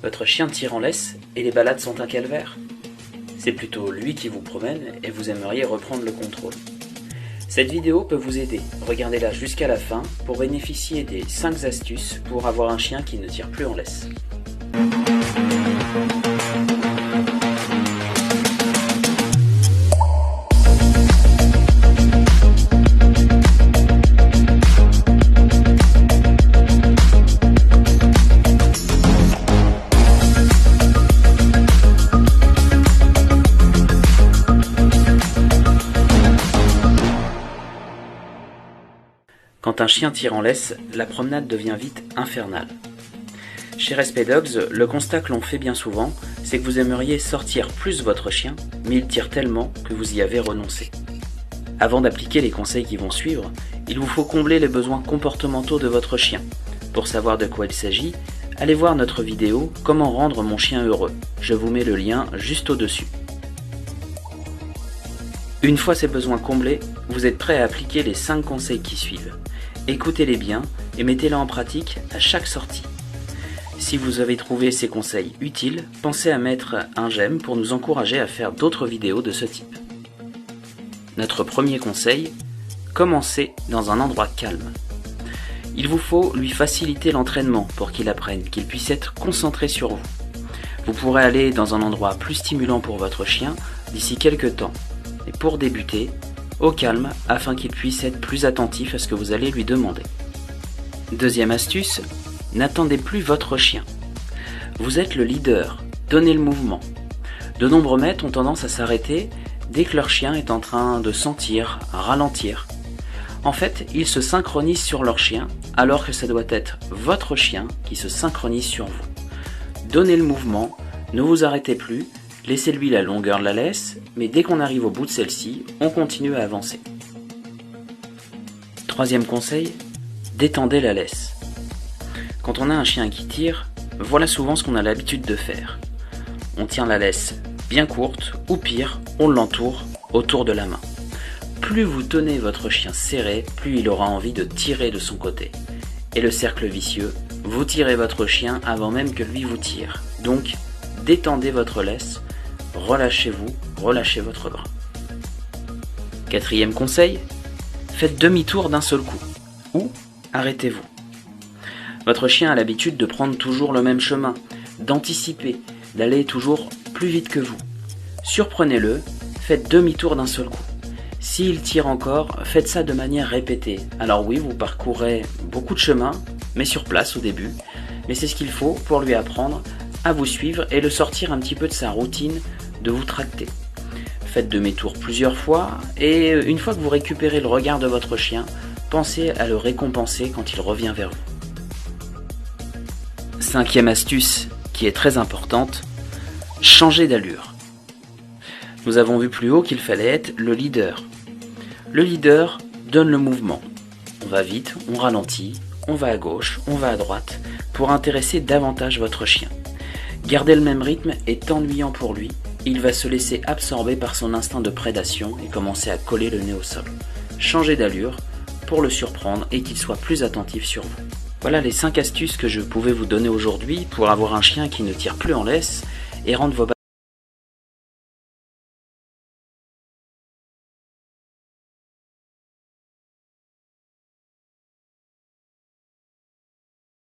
Votre chien tire en laisse et les balades sont un calvaire? C'est plutôt lui qui vous promène et vous aimeriez reprendre le contrôle. Cette vidéo peut vous aider, regardez-la jusqu'à la fin pour bénéficier des 5 astuces pour avoir un chien qui ne tire plus en laisse. Quand un chien tire en laisse, la promenade devient vite infernale. Chez Respect Dogs, le constat que l'on fait bien souvent, c'est que vous aimeriez sortir plus votre chien, mais il tire tellement que vous y avez renoncé. Avant d'appliquer les conseils qui vont suivre, il vous faut combler les besoins comportementaux de votre chien. Pour savoir de quoi il s'agit, allez voir notre vidéo « Comment rendre mon chien heureux ». Je vous mets le lien juste au-dessus. Une fois ces besoins comblés, vous êtes prêt à appliquer les 5 conseils qui suivent. Écoutez-les bien et mettez-les en pratique à chaque sortie. Si vous avez trouvé ces conseils utiles, pensez à mettre un j'aime pour nous encourager à faire d'autres vidéos de ce type. Notre premier conseil, commencez dans un endroit calme. Il vous faut lui faciliter l'entraînement pour qu'il apprenne, qu'il puisse être concentré sur vous. Vous pourrez aller dans un endroit plus stimulant pour votre chien d'ici quelques temps. Et pour débuter, au calme afin qu'il puisse être plus attentif à ce que vous allez lui demander. Deuxième astuce, n'attendez plus votre chien. Vous êtes le leader, donnez le mouvement. De nombreux maîtres ont tendance à s'arrêter dès que leur chien est en train de sentir, ralentir. En fait, ils se synchronisent sur leur chien alors que ça doit être votre chien qui se synchronise sur vous. Donnez le mouvement, ne vous arrêtez plus. Laissez-lui la longueur de la laisse, mais dès qu'on arrive au bout de celle-ci, on continue à avancer. Troisième conseil, détendez la laisse. Quand on a un chien qui tire, voilà souvent ce qu'on a l'habitude de faire. On tient la laisse bien courte, ou pire, on l'entoure autour de la main. Plus vous tenez votre chien serré, plus il aura envie de tirer de son côté. Et le cercle vicieux, vous tirez votre chien avant même que lui vous tire. Donc, détendez votre laisse. Relâchez-vous, relâchez votre bras. Quatrième conseil, faites demi-tour d'un seul coup, ou arrêtez-vous. Votre chien a l'habitude de prendre toujours le même chemin, d'anticiper, d'aller toujours plus vite que vous. Surprenez-le, faites demi-tour d'un seul coup. S'il tire encore, faites ça de manière répétée. Alors oui, vous parcourrez beaucoup de chemin, mais sur place au début, mais c'est ce qu'il faut pour lui apprendre à vous suivre et le sortir un petit peu de sa routine de vous tracter. Faites demi-tour plusieurs fois et une fois que vous récupérez le regard de votre chien, pensez à le récompenser quand il revient vers vous. Cinquième astuce qui est très importante, changez d'allure. Nous avons vu plus haut qu'il fallait être le leader. Le leader donne le mouvement. On va vite, on ralentit, on va à gauche, on va à droite pour intéresser davantage votre chien. Garder le même rythme est ennuyant pour lui, il va se laisser absorber par son instinct de prédation et commencer à coller le nez au sol. Changez d'allure pour le surprendre et qu'il soit plus attentif sur vous. Voilà les 5 astuces que je pouvais vous donner aujourd'hui pour avoir un chien qui ne tire plus en laisse et rendre vos balades